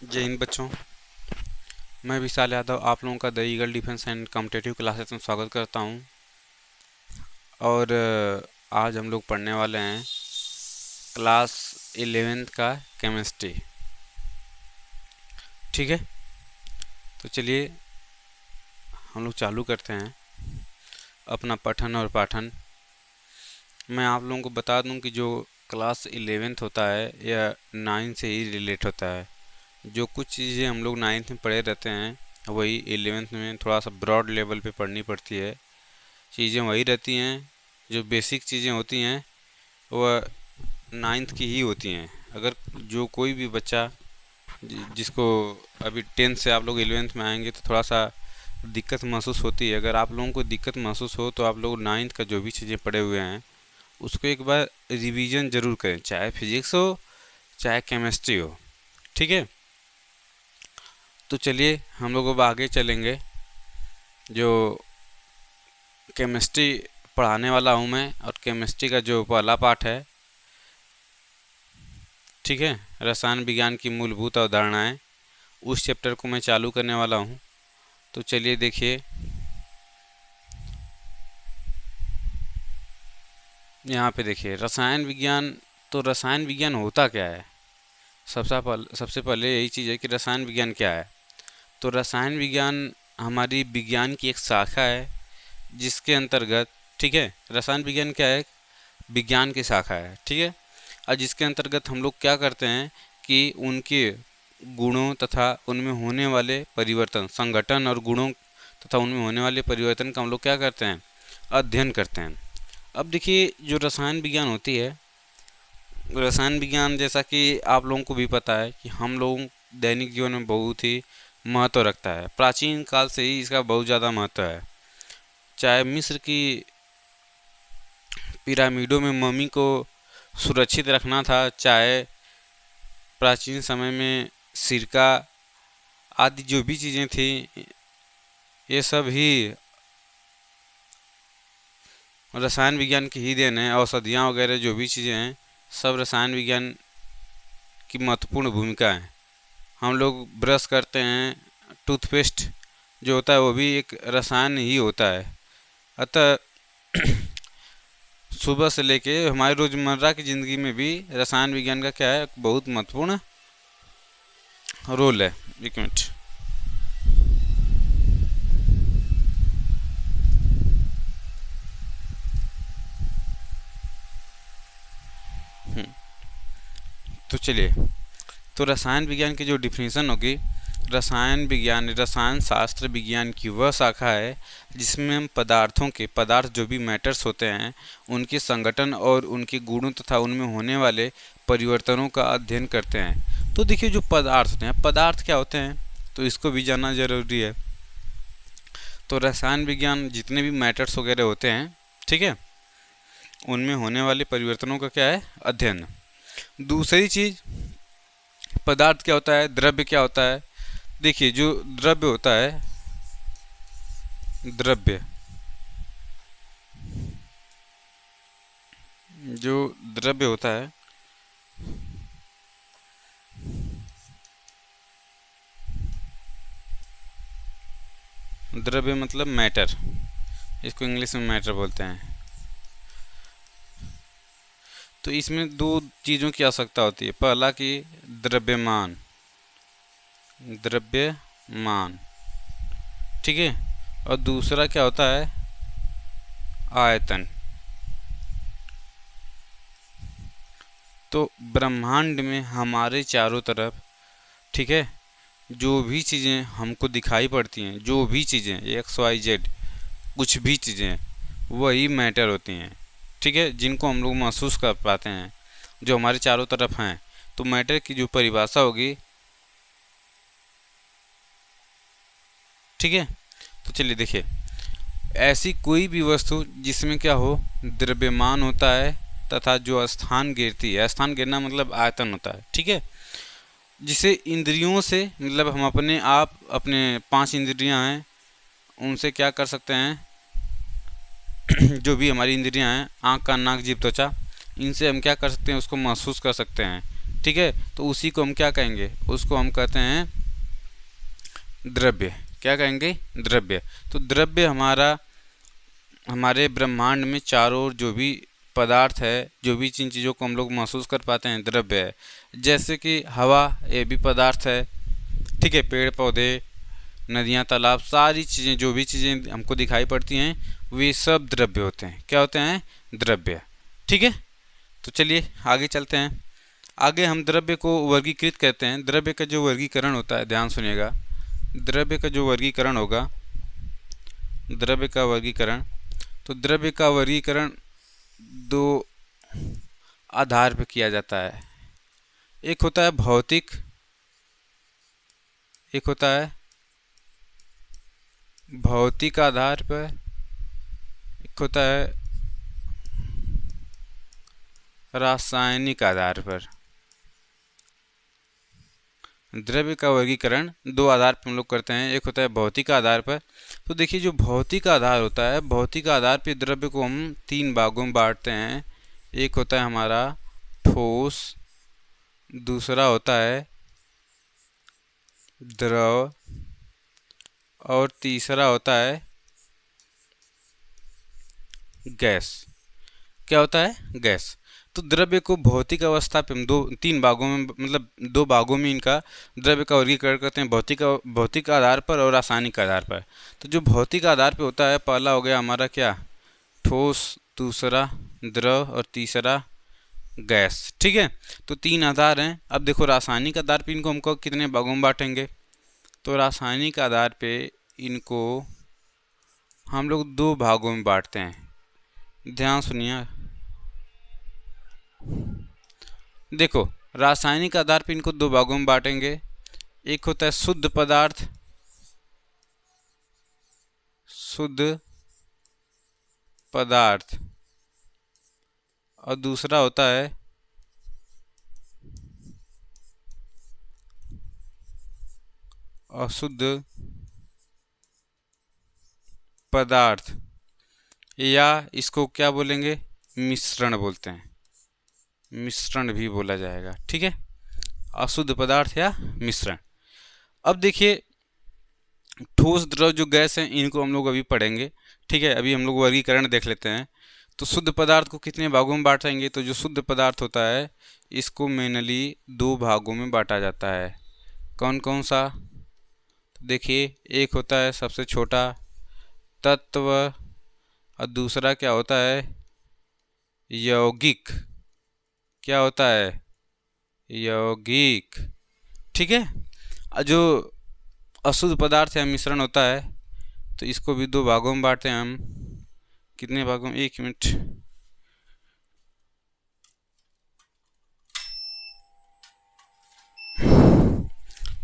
जय हिंद बच्चों। मैं विशाल यादव आप लोगों का the eagle defence and competitive classes में स्वागत करता हूं। और आज हम लोग पढ़ने वाले हैं क्लास 11th का केमिस्ट्री। ठीक है, तो चलिए हम लोग चालू करते हैं अपना पठन और पाठन। मैं आप लोगों को बता दूं कि जो क्लास 11th होता है यह 9 से ही रिलेट होता है। जो कुछ चीज़ें हम लोग 9th में पढ़े रहते हैं वही 11th में थोड़ा सा ब्रॉड लेवल पे पढ़नी पड़ती है। चीज़ें वही रहती हैं, जो बेसिक चीज़ें होती हैं वह 9th की ही होती हैं। अगर जो कोई भी बच्चा जिसको अभी 10th से आप लोग 11th में आएंगे तो थोड़ा सा दिक्कत महसूस होती है। अगर आप लोगों को दिक्कत महसूस हो तो आप लोग 9th का जो भी चीज़ें पढ़े हुए हैं उसको एक बार रिवीजन ज़रूर करें, चाहे फिजिक्स हो चाहे केमिस्ट्री हो। ठीक है, तो चलिए हम लोग अब आगे चलेंगे। जो केमिस्ट्री पढ़ाने वाला हूँ मैं, और केमिस्ट्री का जो पहला पाठ है, ठीक है, रसायन विज्ञान की मूलभूत अवधारणाएं, उस चैप्टर को मैं चालू करने वाला हूँ। तो चलिए देखिए, यहाँ पे देखिए रसायन विज्ञान। तो रसायन विज्ञान होता क्या है? सबसे पहले यही चीज़ है कि रसायन विज्ञान क्या है। तो रसायन विज्ञान हमारी विज्ञान की एक शाखा है जिसके अंतर्गत, ठीक है, रसायन विज्ञान क्या है? विज्ञान की शाखा है, ठीक है। और जिसके अंतर्गत हम लोग क्या करते हैं कि उनके गुणों तथा उनमें होने वाले परिवर्तन, संगठन और गुणों तथा उनमें होने वाले परिवर्तन का हम लोग क्या करते हैं? अध्ययन करते हैं। अब देखिए जो रसायन विज्ञान होती है, रसायन विज्ञान जैसा कि आप लोगों को भी पता है कि हम लोग दैनिक जीवन में बहुत ही महत्व रखता है। प्राचीन काल से ही इसका बहुत ज़्यादा महत्व है। चाहे मिस्र की पिरामिडों में मम्मी को सुरक्षित रखना था, चाहे प्राचीन समय में सिरका आदि जो भी चीज़ें थी, ये सब ही रसायन विज्ञान की ही देन है। औषधियाँ वगैरह जो भी चीज़ें हैं सब रसायन विज्ञान की महत्वपूर्ण भूमिका है। हम लोग ब्रश करते हैं, टूथपेस्ट जो होता है वो भी एक रसायन ही होता है। अतः सुबह से लेके हमारी रोज़मर्रा की ज़िंदगी में भी रसायन विज्ञान का क्या है? बहुत महत्वपूर्ण रोल है। एक मिनट। तो चलिए, तो रसायन विज्ञान की जो डिफिनीशन होगी, रसायन विज्ञान रसायन शास्त्र विज्ञान की वह शाखा है जिसमें हम पदार्थ जो भी मैटर्स होते हैं उनके संगठन और उनके गुणों तथा उनमें होने वाले परिवर्तनों का अध्ययन करते हैं। तो देखिए जो पदार्थ होते हैं, पदार्थ क्या होते हैं तो इसको भी जानना जरूरी है। तो रसायन विज्ञान जितने भी मैटर्स वगैरह होते हैं, ठीक है, उनमें होने वाले परिवर्तनों का क्या है? अध्ययन। दूसरी चीज़, पदार्थ क्या होता है, द्रव्य क्या होता है। देखिए जो द्रव्य होता है, द्रव्य जो द्रव्य होता है, द्रव्य मतलब मैटर, इसको इंग्लिश में मैटर बोलते हैं। तो इसमें दो चीज़ों की आवश्यकता होती है। पहला कि द्रव्यमान, द्रव्यमान, ठीक है, और दूसरा क्या होता है? आयतन। तो ब्रह्मांड में हमारे चारों तरफ, ठीक है, जो भी चीज़ें हमको दिखाई पड़ती हैं, जो भी चीज़ें XYZ कुछ भी चीज़ें, वही मैटर होती हैं, ठीक है, जिनको हम लोग महसूस कर पाते हैं, जो हमारे चारों तरफ हैं। तो मैटर की जो परिभाषा होगी, ठीक है, तो चलिए देखिए, ऐसी कोई भी वस्तु जिसमें क्या हो? द्रव्यमान होता है तथा जो स्थान गिरती है, स्थान गिरना मतलब आयतन होता है, ठीक है, जिसे इंद्रियों से, मतलब हम अपने 5 इंद्रियां हैं उनसे क्या कर सकते हैं? जो भी हमारी इंद्रियां हैं, आँख कान नाक जीभ त्वचा, इनसे हम क्या कर सकते हैं? उसको महसूस कर सकते हैं। ठीक है, तो उसी को हम क्या कहेंगे, उसको हम कहते हैं द्रव्य। क्या कहेंगे, द्रव्य। तो द्रव्य हमारे ब्रह्मांड में चारों ओर जो भी पदार्थ है, जो भी जिन चीज़ों को हम लोग महसूस कर पाते हैं, द्रव्य है। जैसे कि हवा, ये भी पदार्थ है। ठीक है, पेड़ पौधे, नदियाँ, तालाब, सारी चीज़ें, जो भी चीज़ें हमको दिखाई पड़ती हैं, वे सब द्रव्य होते हैं। क्या होते हैं, द्रव्य। ठीक है, तो चलिए आगे चलते हैं। आगे हम द्रव्य को वर्गीकृत करते हैं। द्रव्य का जो वर्गीकरण होता है, ध्यान सुनिएगा, द्रव्य का जो वर्गीकरण होगा, द्रव्य का वर्गीकरण, तो द्रव्य का वर्गीकरण दो आधार पर किया जाता है। एक होता है भौतिक, एक होता है भौतिक आधार पर, एक होता है रासायनिक आधार पर। द्रव्य का वर्गीकरण दो आधार पर हम लोग करते हैं। एक होता है भौतिक आधार पर। तो देखिए, जो भौतिक आधार होता है, भौतिक आधार पर द्रव्य को हम तीन भागों में बांटते हैं। एक होता है हमारा ठोस, दूसरा होता है द्रव, और तीसरा होता है गैस। क्या होता है, गैस। तो द्रव्य को भौतिक अवस्था पे हम तीन भागों में, मतलब दो भागों में इनका द्रव्य का वर्गीकरण करते हैं, भौतिक आधार पर और रासायनिक आधार पर। तो जो भौतिक आधार पे होता है, पहला हो गया हमारा क्या, ठोस, दूसरा द्रव और तीसरा गैस। ठीक है, तो तीन आधार हैं। अब देखो, रासायनिक आधार पे इनको हमको कितने भागों में बांटेंगे, तो रासायनिक आधार पे इनको हम लोग दो भागों में बांटते हैं। ध्यान सुनिए, देखो, रासायनिक आधार पे इनको दो भागों में बांटेंगे। एक होता है शुद्ध पदार्थ, शुद्ध पदार्थ, और दूसरा होता है अशुद्ध पदार्थ, या इसको क्या बोलेंगे, मिश्रण बोलते हैं, मिश्रण भी बोला जाएगा। ठीक है, अशुद्ध पदार्थ या मिश्रण। अब देखिए, ठोस, द्रव, जो गैस हैं, इनको हम लोग अभी पढ़ेंगे। ठीक है, अभी हम लोग वर्गीकरण देख लेते हैं। तो शुद्ध पदार्थ को कितने भागों में बांटेंगे, तो जो शुद्ध पदार्थ होता है, इसको मेनली दो भागों में बांटा जाता है। कौन कौन सा, तो देखिए, एक होता है सबसे छोटा तत्व, और दूसरा क्या होता है, यौगिक। क्या होता है, यौगिक। ठीक है, और जो अशुद्ध पदार्थ या मिश्रण होता है, तो इसको भी दो भागों में बांटते हैं हम। कितने भागों में, एक मिनट,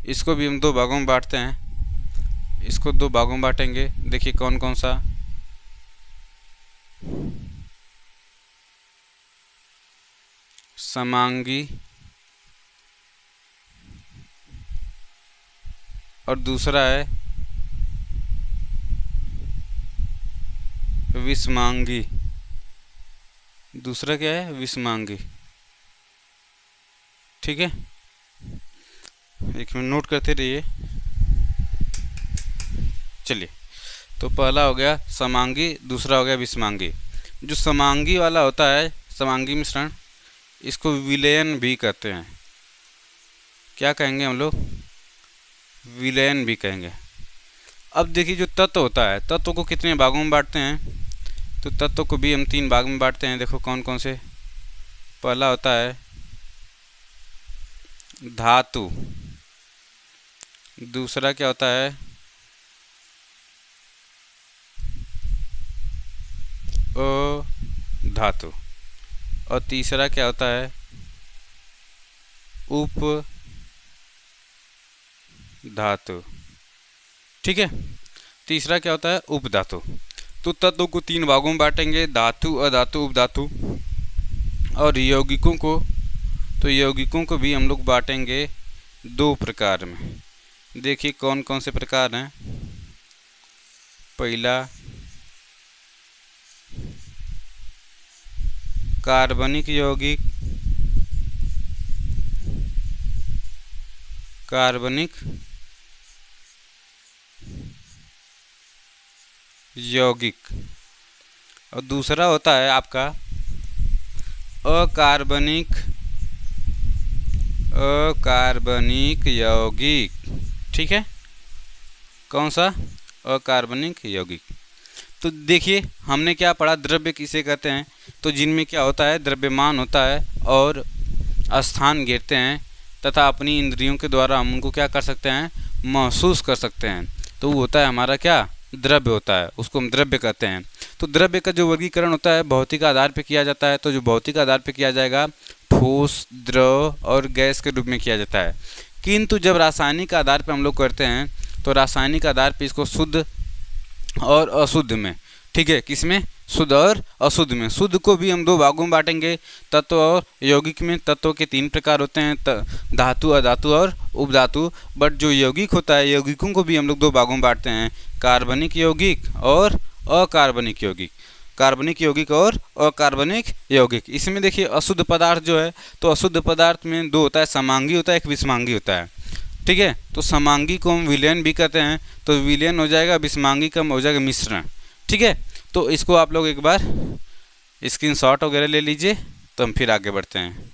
इसको भी हम दो भागों में बांटते हैं। इसको दो भागों में बांटेंगे। देखिए कौन कौन सा, समांगी और दूसरा है विषमांगी। दूसरा क्या है, विषमांगी। ठीक है, एक मिनट नोट करते रहिए। चलिए, तो पहला हो गया समांगी, दूसरा हो गया विषमांगी। जो समांगी वाला होता है, समांगी मिश्रण, इसको विलयन भी कहते हैं। क्या कहेंगे हम लोग, विलयन भी कहेंगे। अब देखिए, जो तत्व होता है, तत्व को कितने भागों में बांटते हैं, तो तत्व को भी हम तीन भाग में बांटते हैं। देखो कौन कौन से, पहला होता है धातु, दूसरा क्या होता है, अधातु, और तीसरा क्या होता है, उप धातु। ठीक है, तीसरा क्या होता है, उपधातु। तो तत्व को तीन भागों में बांटेंगे, धातु, अधातु, उपधातु। और यौगिकों को, तो यौगिकों को भी हम लोग बांटेंगे दो प्रकार में। देखिए कौन कौन से प्रकार हैं। पहला कार्बनिक यौगिक, कार्बनिक यौगिक, और दूसरा होता है आपका अकार्बनिक यौगिक। ठीक है, कौन सा? अकार्बनिक यौगिक। तो देखिए हमने क्या पढ़ा, द्रव्य किसे कहते हैं, तो जिनमें क्या होता है, द्रव्यमान होता है और स्थान घेरते हैं तथा अपनी इंद्रियों के द्वारा हम उनको क्या कर सकते हैं, महसूस कर सकते हैं। तो वो होता है हमारा क्या, द्रव्य होता है, उसको हम द्रव्य कहते हैं। तो द्रव्य का जो वर्गीकरण होता है भौतिक आधार पे किया जाता है। तो जो भौतिक आधार पे किया जाएगा, ठोस, द्रव और गैस के रूप में किया जाता है। किंतु जब रासायनिक आधार पे हम लोग करते हैं तो रासायनिक आधार पे इसको शुद्ध और अशुद्ध में, ठीक है, किसमें, शुद्ध और अशुद्ध में। शुद्ध को भी हम दो भागों में बांटेंगे, तत्व और यौगिक में। तत्व के तीन प्रकार होते हैं, धातु, अधातु और उपधातु। बट जो यौगिक होता है, यौगिकों को भी हम लोग दो भागों में बांटते हैं, कार्बनिक यौगिक और अकार्बनिक यौगिक। कार्बनिक यौगिक और अकार्बनिक यौगिक। इसमें देखिए अशुद्ध पदार्थ जो है, तो अशुद्ध पदार्थ में दो होता है, समांगी होता है, एक विषमांगी होता है। ठीक है, तो समांगी को हम विलयन भी कहते हैं, तो विलयन हो जाएगा, विषमांगी का हो जाएगा मिश्रण। ठीक है, तो इसको आप लोग एक बार स्क्रीनशॉट वगैरह ले लीजिए, तो हम फिर आगे बढ़ते हैं।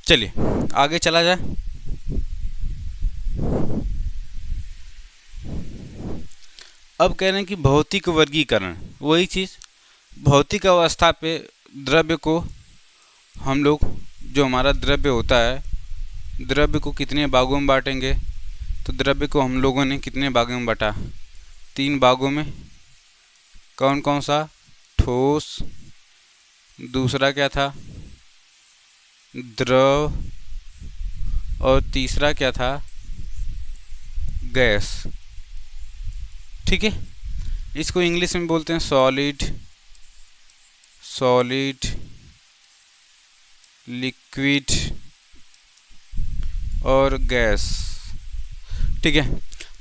चलिए आगे चला जाए। अब कह रहे हैं कि भौतिक वर्गीकरण, वही चीज़, भौतिक अवस्था पे द्रव्य को हम लोग, जो हमारा द्रव्य होता है, द्रव्य को कितने भागों में बांटेंगे, तो द्रव्य को हम लोगों ने कितने भागों में बांटा, तीन भागों में। कौन कौन सा? ठोस, दूसरा क्या था, द्रव, और तीसरा क्या था, गैस। ठीक है, इसको इंग्लिश में बोलते हैं सॉलिड, लिक्विड और गैस। ठीक है,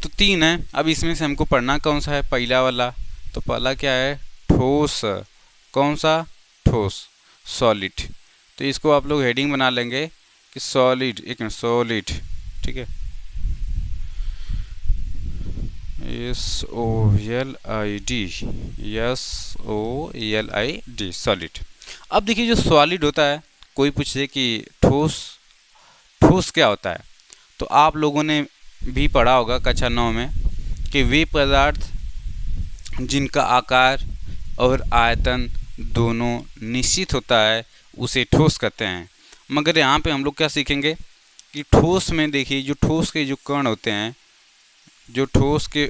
तो तीन है। अब इसमें से हमको पढ़ना कौन सा है, पहला वाला। तो पहला क्या है, ठोस। कौन सा? ठोस, सॉलिड। तो इसको आप लोग हेडिंग बना लेंगे कि सॉलिड, एक मिनट, सॉलिड। ठीक है, SOLID, सॉलिड। अब देखिए जो सॉलिड होता है, कोई पूछे कि ठोस क्या होता है, तो आप लोगों ने भी पढ़ा होगा कक्षा 9 में कि वे पदार्थ जिनका आकार और आयतन दोनों निश्चित होता है उसे ठोस कहते हैं। मगर यहाँ पे हम लोग क्या सीखेंगे कि ठोस में देखिए, जो ठोस के जो कण होते हैं, जो ठोस के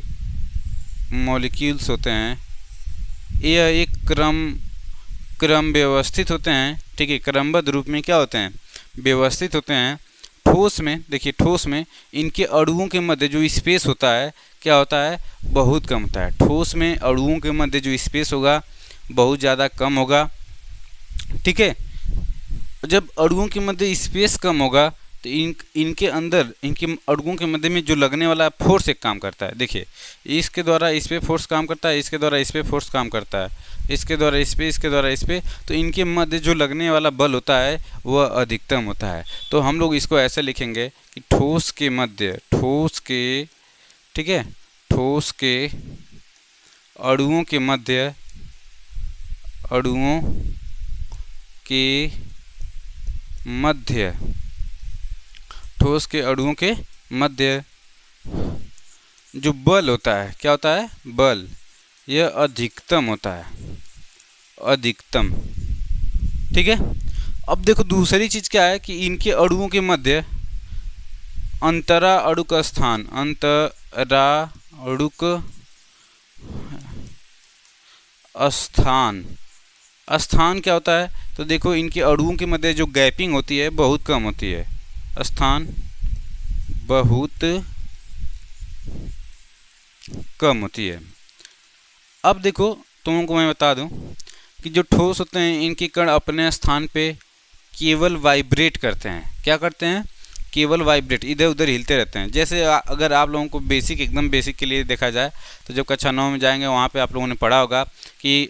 मॉलिक्यूल्स होते हैं, यह एक क्रम व्यवस्थित होते हैं। ठीक है, क्रमबद्ध रूप में क्या होते हैं, व्यवस्थित होते हैं। ठोस में देखिए, ठोस में इनके अणुओं के मध्य जो स्पेस होता है, क्या होता है, बहुत कम होता है। ठोस में अणुओं के मध्य जो स्पेस होगा बहुत ज़्यादा कम होगा। ठीक है, जब अणुओं के मध्य स्पेस कम होगा तो इनके अंदर, इनके अणुओं के मध्य में जो लगने वाला फोर्स एक काम करता है। देखिए, इसके द्वारा इस पे फोर्स काम करता है, इसके द्वारा इस पे फोर्स काम करता है, इसके द्वारा इस पे, इसके द्वारा इस पे। तो इनके मध्य जो लगने वाला बल होता है वह अधिकतम होता है। तो हम लोग इसको ऐसे लिखेंगे कि ठोस के मध्य, ठीक है, ठोस के अणुओं के मध्य, ठोस के अणुओं के मध्य जो बल होता है, क्या होता है, बल, यह अधिकतम होता है, अधिकतम। ठीक है, अब देखो दूसरी चीज क्या है कि इनके अणुओं के मध्य अंतरा अणुक स्थान, अंतरा अणुक स्थान क्या होता है, तो देखो इनके अणुओं के मध्य जो गैपिंग होती है बहुत कम होती है, स्थान बहुत कम होती है। अब देखो तुमको मैं बता दूं कि जो ठोस होते हैं इनके कण अपने स्थान पे केवल वाइब्रेट करते हैं। क्या करते हैं? केवल वाइब्रेट, इधर उधर हिलते रहते हैं। जैसे अगर आप लोगों को बेसिक, एकदम बेसिक के लिए देखा जाए तो जब कक्षा 9 में जाएंगे वहाँ पे आप लोगों ने पढ़ा होगा कि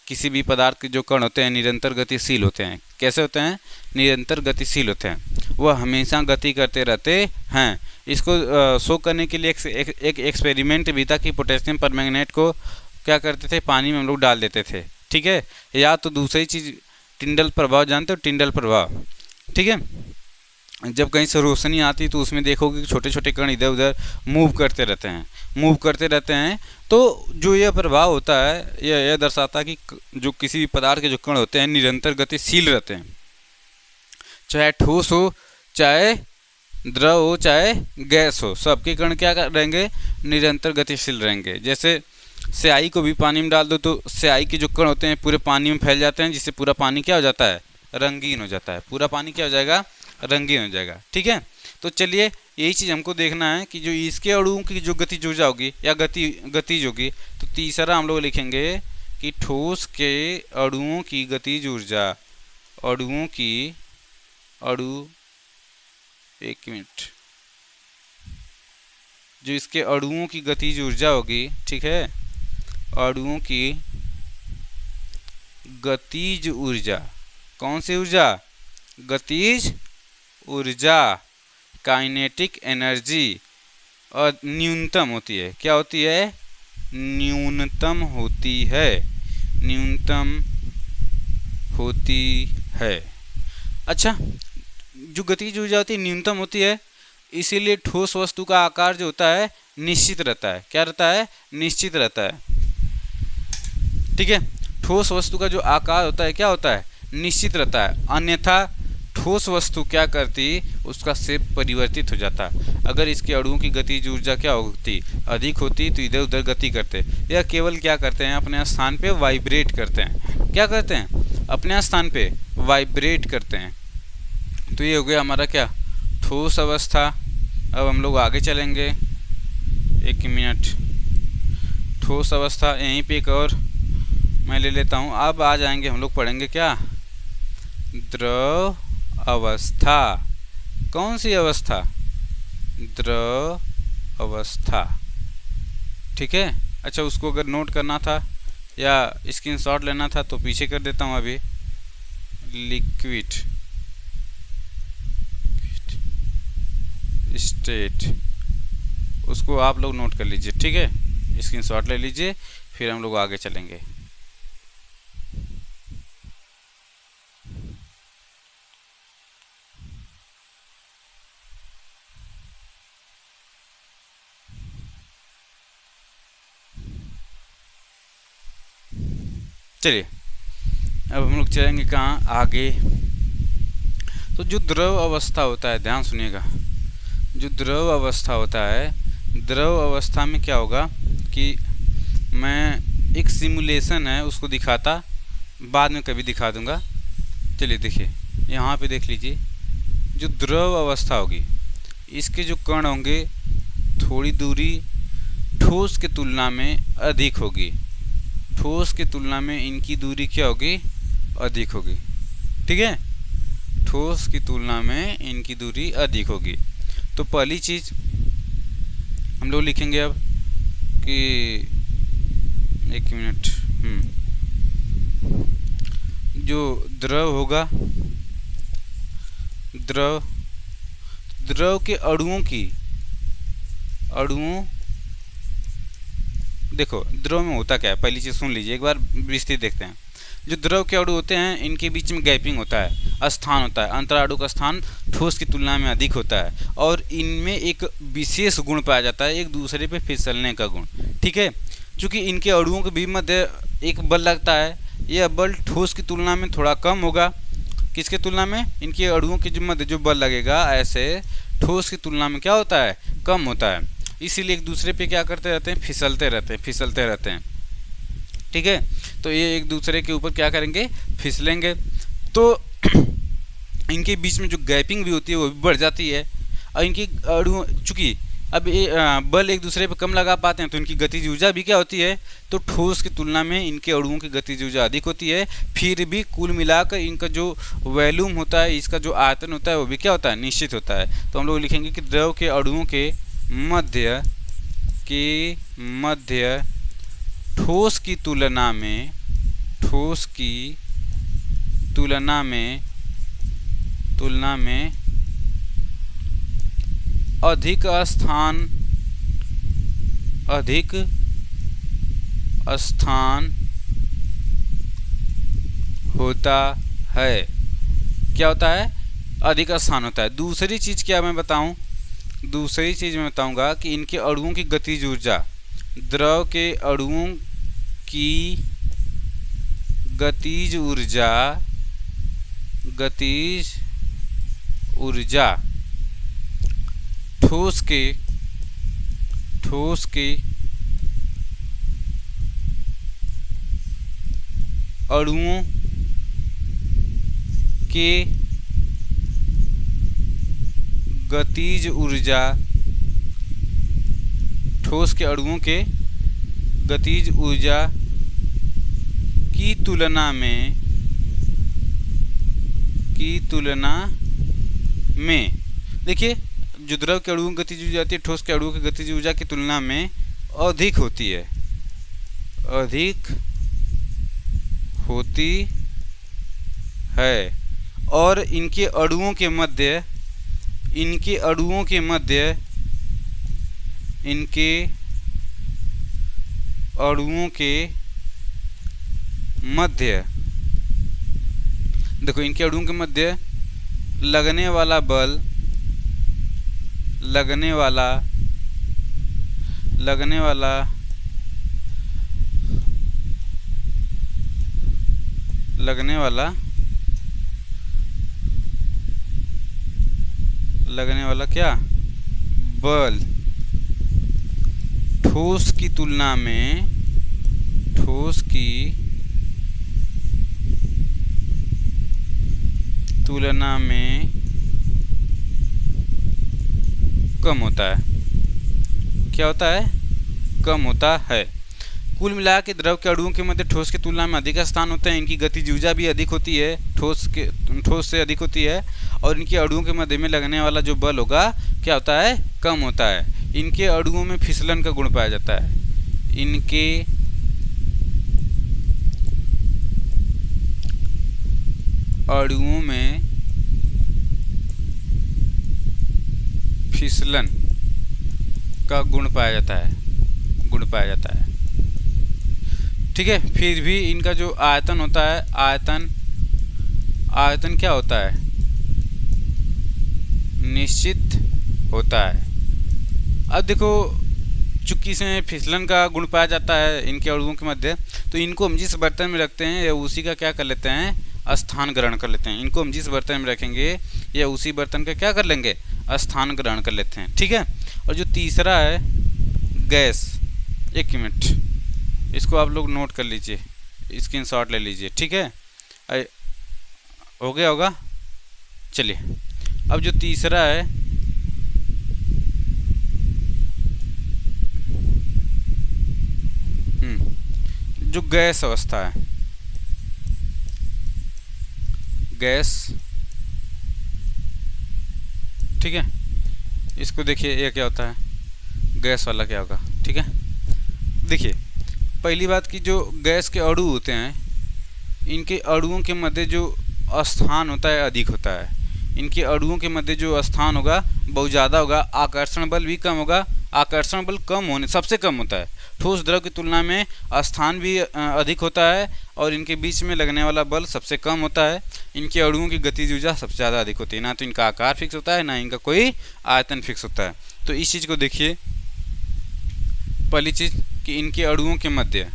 किसी भी पदार्थ के जो कण होते हैं निरंतर गतिशील होते हैं। कैसे होते हैं? निरंतर गतिशील होते हैं, वह हमेशा गति करते रहते हैं। इसको शो करने के लिए एक एक्सपेरिमेंट भी था कि पोटेशियम परमैंगनेट को क्या करते थे, पानी में हम लोग डाल देते थे, ठीक है। या तो दूसरी चीज़ टिंडल प्रभाव, जानते हो टिंडल प्रभाव, ठीक है। जब कहीं से रोशनी आती तो उसमें देखोगे कि छोटे छोटे कण इधर उधर मूव करते रहते हैं। तो जो यह प्रभाव होता है यह दर्शाता है कि जो किसी भी पदार्थ के जो कण होते हैं निरंतर गतिशील रहते हैं, चाहे ठोस हो, चाहे द्रव हो, चाहे गैस हो, सबके कण क्या रहेंगे? निरंतर गतिशील रहेंगे। जैसे स्याही को भी पानी में डाल दो तो स्याही के जो कण होते हैं पूरे पानी में फैल जाते हैं, जिससे पूरा पानी क्या हो जाता है? रंगीन हो जाता है। पूरा पानी क्या हो जाएगा? रंगीन हो जाएगा, ठीक है। तो चलिए यही चीज़ हमको देखना है कि जो इसके अणुओं की जो गतिज ऊर्जा होगी या गतिज होगी, तो तीसरा हम लोग लिखेंगे कि ठोस के अणुओं की गतिज ऊर्जा, एक मिनट, जो इसके अणुओं की गतिज ऊर्जा होगी, ठीक है, अणुओं की गतिज ऊर्जा, कौन सी ऊर्जा? गतिज ऊर्जा, काइनेटिक एनर्जी, और न्यूनतम होती है। क्या होती है? न्यूनतम होती है। अच्छा, जो गतिज ऊर्जा होती है न्यूनतम होती है, इसीलिए ठोस वस्तु का आकार जो होता है निश्चित रहता है। क्या रहता है? निश्चित रहता है, ठीक है। ठोस वस्तु का जो आकार होता है क्या होता है? निश्चित रहता है। अन्यथा ठोस वस्तु क्या करती? उसका शेप परिवर्तित हो जाता। अगर इसके अणुओं की गतिज ऊर्जा क्या होती? अधिक होती, तो इधर उधर गति करते। यह केवल क्या करते हैं? अपने स्थान पे वाइब्रेट करते हैं। क्या करते हैं? अपने स्थान पे वाइब्रेट करते हैं। तो ये हो गया हमारा क्या? ठोस अवस्था। अब हम लोग आगे चलेंगे, एक मिनट। ठोस अवस्था यहीं पे एक और मैं ले लेता हूँ। अब आ जाएंगे हम लोग, पढ़ेंगे क्या? द्रव अवस्था। कौन सी अवस्था? द्रव अवस्था, ठीक है। अच्छा, उसको अगर नोट करना था या स्क्रीनशॉट लेना था तो पीछे कर देता हूँ अभी। लिक्विड स्टेट, उसको आप लोग नोट कर लीजिए, ठीक है। स्क्रीनशॉट ले लीजिए, फिर हम लोग आगे चलेंगे। चलिए अब हम लोग चलेंगे कहाँ? आगे। तो जो द्रव अवस्था होता है, ध्यान सुनिएगा, जो द्रव अवस्था होता है, द्रव अवस्था में क्या होगा कि मैं एक सिमुलेशन है उसको दिखाता, बाद में कभी दिखा दूंगा। चलिए देखिए, यहाँ पे देख लीजिए, जो द्रव अवस्था होगी इसके जो कण होंगे थोड़ी दूरी ठोस के तुलना में अधिक होगी। ठोस की तुलना में इनकी दूरी क्या होगी? अधिक होगी, ठीक है। ठोस की तुलना में इनकी दूरी अधिक होगी। तो पहली चीज़ हम लोग लिखेंगे अब कि, एक मिनट, जो द्रव होगा, द्रव के अणुओं, देखो द्रव में होता क्या है, पहली चीज़ सुन लीजिए, एक बार विस्तृत देखते हैं। जो द्रव के अणु होते हैं इनके बीच में गैपिंग होता है, स्थान होता है, अंतराणु का स्थान ठोस की तुलना में अधिक होता है, और इनमें एक विशेष गुण पाया जाता है, एक दूसरे पे फिसलने का गुण, ठीक है। चूँकि इनके अणुओं के बीच मध्य एक बल लगता है, यह बल ठोस की तुलना में थोड़ा कम होगा। किसके तुलना में? इनके अणुओं के मध्य जो बल लगेगा ऐसे ठोस की तुलना में क्या होता है? कम होता है। इसीलिए एक दूसरे पे क्या करते रहते हैं? फिसलते रहते हैं, ठीक है। तो ये एक दूसरे के ऊपर क्या करेंगे? फिसलेंगे। तो इनके बीच में जो गैपिंग भी होती है वो भी बढ़ जाती है, और इनकी अणु, चूँकि अब ये बल एक दूसरे पे कम लगा पाते हैं तो इनकी गतिज ऊर्जा भी क्या होती है, तो ठोस की तुलना में इनके अणुओं की गतिज ऊर्जा अधिक होती है। फिर भी कुल मिलाकर इनका जो वॉल्यूम होता है, इसका जो आयतन होता है वो भी क्या होता है, निश्चित होता है। तो हम लोग लिखेंगे कि द्रव के अणुओं के मध्य ठोस की तुलना में अधिक स्थान होता है। क्या होता है, अधिक स्थान होता है। दूसरी चीज क्या मैं बताऊं, दूसरी चीज मैं बताऊंगा कि इनके अणुओं की गतिज ऊर्जा, द्रव के अणुओं की गतिज ऊर्जा ठोस के अणुओं के गतिज ऊर्जा की तुलना में देखिए, जो द्रव के अणुओं की गतिज ऊर्जा होती है ठोस के अणुओं की गतिज ऊर्जा की तुलना में अधिक होती है। और इनके अणुओं के मध्य देखो, इनके अणुओं के मध्य लगने वाला बल लगने वाला क्या, बल ठोस की तुलना में कम होता है। क्या होता है, कम होता है। कुल मिला के द्रव के अणुओं के मध्य ठोस की तुलना में अधिक स्थान होते हैं। इनकी गतिज ऊर्जा भी अधिक होती है, ठोस से अधिक होती है। और इनके अणुओं के मध्य में लगने वाला जो बल होगा क्या होता है, कम होता है। इनके अणुओं में फिसलन का गुण पाया जाता है। इनके अणुओं में फिसलन का गुण पाया जाता है। ठीक है। फिर भी इनका जो आयतन होता है, आयतन क्या होता है, निश्चित होता है। अब देखो, चूंकि इसमें फिसलन का गुण पाया जाता है इनके अणुओं के मध्य, तो इनको हम जिस बर्तन में रखते हैं या उसी का क्या कर लेते हैं, स्थान ग्रहण कर लेते हैं। इनको हम जिस बर्तन में रखेंगे या उसी बर्तन का क्या कर लेंगे, स्थान ग्रहण कर लेते हैं। ठीक है। और जो तीसरा है गैस, एक मिनट, इसको आप लोग नोट कर लीजिए, स्क्रीनशॉट ले लीजिए। ठीक है, हो गया होगा। चलिए, अब जो तीसरा है जो गैस अवस्था है, गैस। ठीक है, इसको देखिए, ये क्या होता है, गैस वाला क्या होगा। ठीक है, देखिए पहली बात कि जो गैस के अणु होते हैं, इनके अणुओं के मध्य जो स्थान होता है अधिक होता है। इनके अणुओं के मध्य जो स्थान होगा बहुत ज़्यादा होगा, आकर्षण बल भी कम होगा। आकर्षण बल कम होने सबसे कम होता है। ठोस द्रव की तुलना में स्थान भी अधिक होता है और इनके बीच में लगने वाला बल सबसे कम होता है। इनके अणुओं की गतिज ऊर्जा सबसे ज़्यादा अधिक होती है। ना तो इनका आकार फिक्स होता है, ना इनका कोई आयतन फिक्स होता है। तो इस चीज़ को देखिए, पहली चीज़ कि इनके अणुओं के मध्य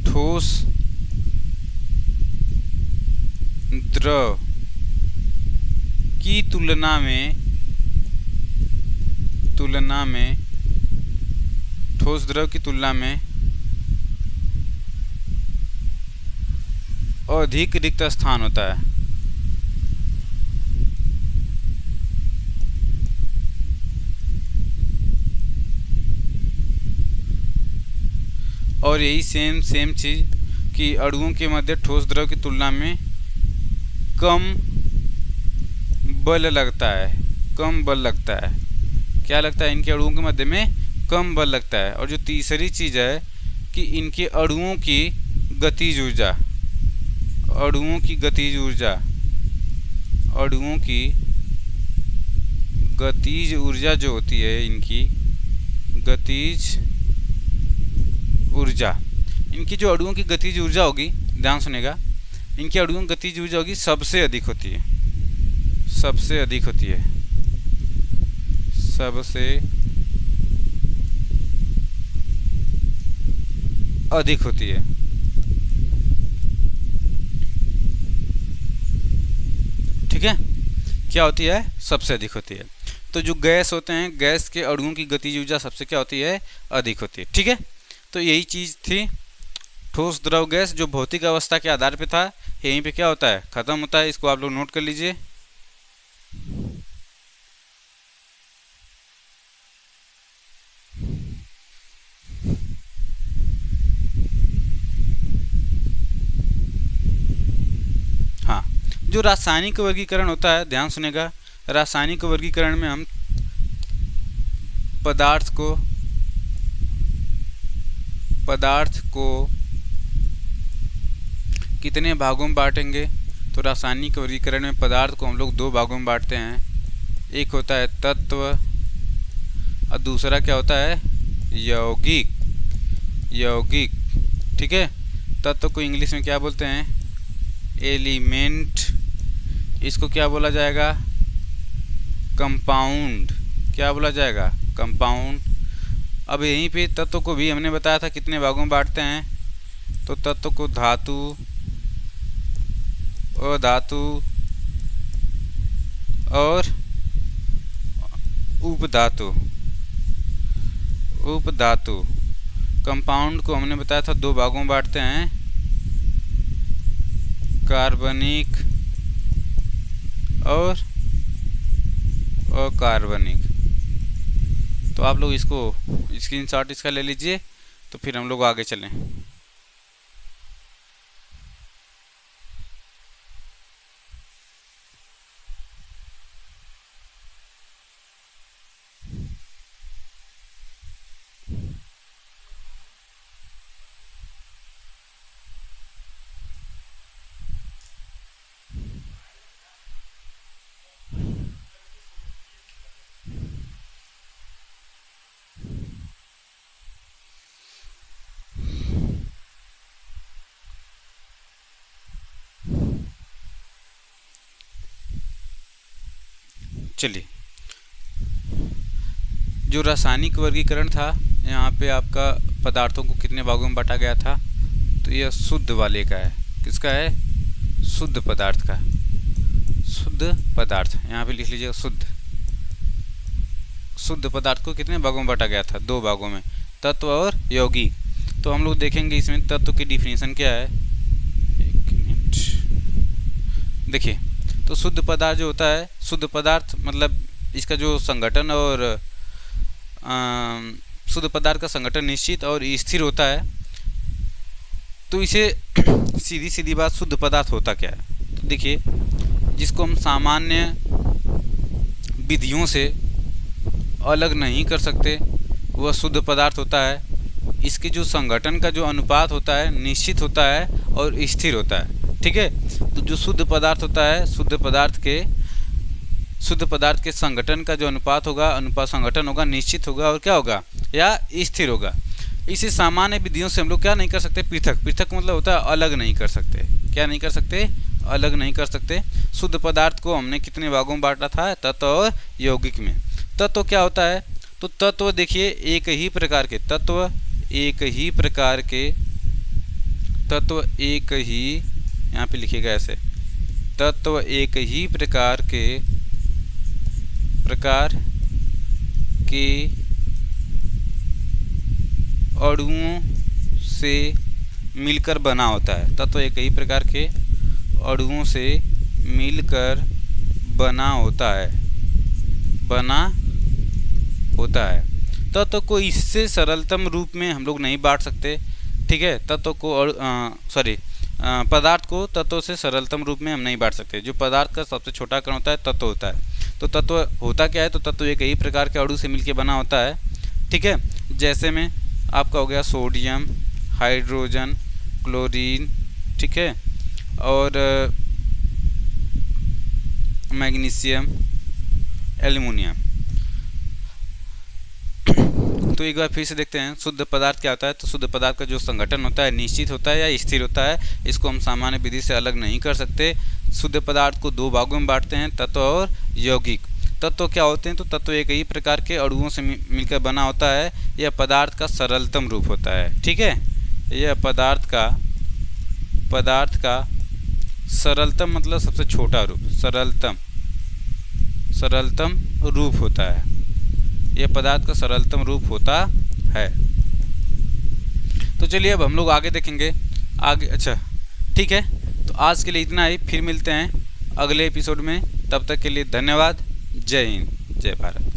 ठोस द्रव की तुलना में ठोस द्रव की तुलना में अधिक रिक्त स्थान होता है। और यही सेम चीज़ कि अणुओं के मध्य ठोस द्रव की तुलना में कम बल लगता है। कम बल लगता है, क्या लगता है? इनके अणुओं के मध्य में कम बल लगता है। और जो तीसरी चीज़ है कि इनके अणुओं की गतिज ऊर्जा, अणुओं की गतिज ऊर्जा, अणुओं की गतिज ऊर्जा जो होती है, इनकी गतिज ऊर्जा, इनकी जो अणुओं की गतिज ऊर्जा होगी, ध्यान सुनेगा, इनकी अणुओं की गतिज ऊर्जा होगी सबसे अधिक होती है, सबसे अधिक होती है, सबसे अधिक होती है। ठीक है, क्या होती है? सबसे अधिक होती है। तो जो गैस होते हैं, गैस के अणुओं की गतिज ऊर्जा सबसे क्या होती है? अधिक होती है। ठीक है, तो यही चीज़ थी। ठोस द्रव गैस जो भौतिक अवस्था के आधार पे था, यहीं पे क्या होता है? खत्म होता है। इसको आप लोग नोट कर लीजिए। हाँ, जो रासायनिक वर्गीकरण होता है, ध्यान सुनेगा, रासायनिक वर्गीकरण में हम पदार्थ को कितने भागों में बांटेंगे? तो रासायनिक वर्गीकरण में पदार्थ को हम लोग दो भागों में बांटते हैं। एक होता है तत्व और दूसरा क्या होता है? यौगिक। यौगिक, ठीक है। तत्व को इंग्लिश में क्या बोलते हैं? एलिमेंट। इसको क्या बोला जाएगा? कंपाउंड। क्या बोला जाएगा? कंपाउंड। अब यहीं पे तत्व को भी हमने बताया था कितने भागों में बांटते हैं। तो तत्व को धातु, अधातु और उपधातु। उपधातु। कंपाउंड को हमने बताया था दो भागों में बांटते हैं, कार्बनिक और अकार्बनिक। तो आप लोग इसको स्क्रीनशॉट इसका ले लीजिए, तो फिर हम लोग आगे चलें। चलिए, जो रासायनिक वर्गीकरण था, यहाँ पे आपका पदार्थों को कितने भागों में बांटा गया था? तो यह शुद्ध वाले का है। किसका है? शुद्ध पदार्थ का। शुद्ध पदार्थ, यहाँ पे लिख लीजिएगा शुद्ध। शुद्ध पदार्थ को कितने भागों में बांटा गया था? दो भागों में, तत्व और यौगिक। तो हम लोग देखेंगे इसमें तत्व की डिफिनीशन क्या है। एक मिनट, देखिए, तो शुद्ध पदार्थ जो होता है, शुद्ध पदार्थ मतलब इसका जो संगठन और शुद्ध पदार्थ का संगठन निश्चित और स्थिर होता है। तो इसे सीधी सीधी बात, शुद्ध पदार्थ होता क्या है? तो देखिए, जिसको हम सामान्य विधियों से अलग नहीं कर सकते, वह शुद्ध पदार्थ होता है। इसके जो संगठन का जो अनुपात होता है, निश्चित होता है और स्थिर होता है। ठीक है, तो जो शुद्ध पदार्थ होता है, शुद्ध पदार्थ के संगठन का जो अनुपात होगा, अनुपात संगठन होगा, निश्चित होगा और क्या होगा? या स्थिर होगा। इसे सामान्य विधियों से हम लोग क्या नहीं कर सकते? पृथक। पृथक मतलब होता है अलग नहीं कर सकते। क्या नहीं कर सकते? अलग नहीं कर सकते। शुद्ध पदार्थ को हमने कितने भागों में बांटा था? तत्व और यौगिक में। तत्व क्या होता है? तो तत्व देखिए, एक ही प्रकार के तत्व, एक ही प्रकार के तत्व, एक ही, यहाँ पे लिखिएगा ऐसे, तत्व एक ही प्रकार के अणुओं से मिलकर बना होता है। तत्व एक ही प्रकार के अणुओं से मिलकर बना होता है। तत्व को इससे सरलतम रूप में हम लोग नहीं बांट सकते, ठीक है। तत्व को पदार्थ को तत्व से सरलतम रूप में हम नहीं बांट सकते। जो पदार्थ का सबसे छोटा कण होता है तत्व होता है। तो तत्व होता क्या है, तो तत्व एक ही प्रकार के अणु से मिलकर बना होता है, ठीक है। जैसे में आपका हो गया सोडियम, हाइड्रोजन, क्लोरीन, ठीक है, और मैग्नीशियम, एल्युमिनियम। तो एक बार फिर से देखते हैं शुद्ध पदार्थ क्या होता है। तो शुद्ध पदार्थ का जो संगठन होता है निश्चित होता है या स्थिर होता है, इसको हम सामान्य विधि से अलग नहीं कर सकते। शुद्ध पदार्थ को दो भागों में बांटते हैं, तत्व और यौगिक। तत्व क्या होते हैं, तो तत्व एक ही प्रकार के अणुओं से मिलकर बना होता है। यह पदार्थ का सरलतम रूप होता है, ठीक है। यह पदार्थ का सरलतम मतलब सबसे छोटा रूप, सरलतम रूप होता है। यह पदार्थ का सरलतम रूप होता है। तो चलिए अब हम लोग आगे देखेंगे आगे। अच्छा ठीक है, तो आज के लिए इतना ही। फिर मिलते हैं अगले एपिसोड में। तब तक के लिए धन्यवाद। जय हिंद, जय भारत।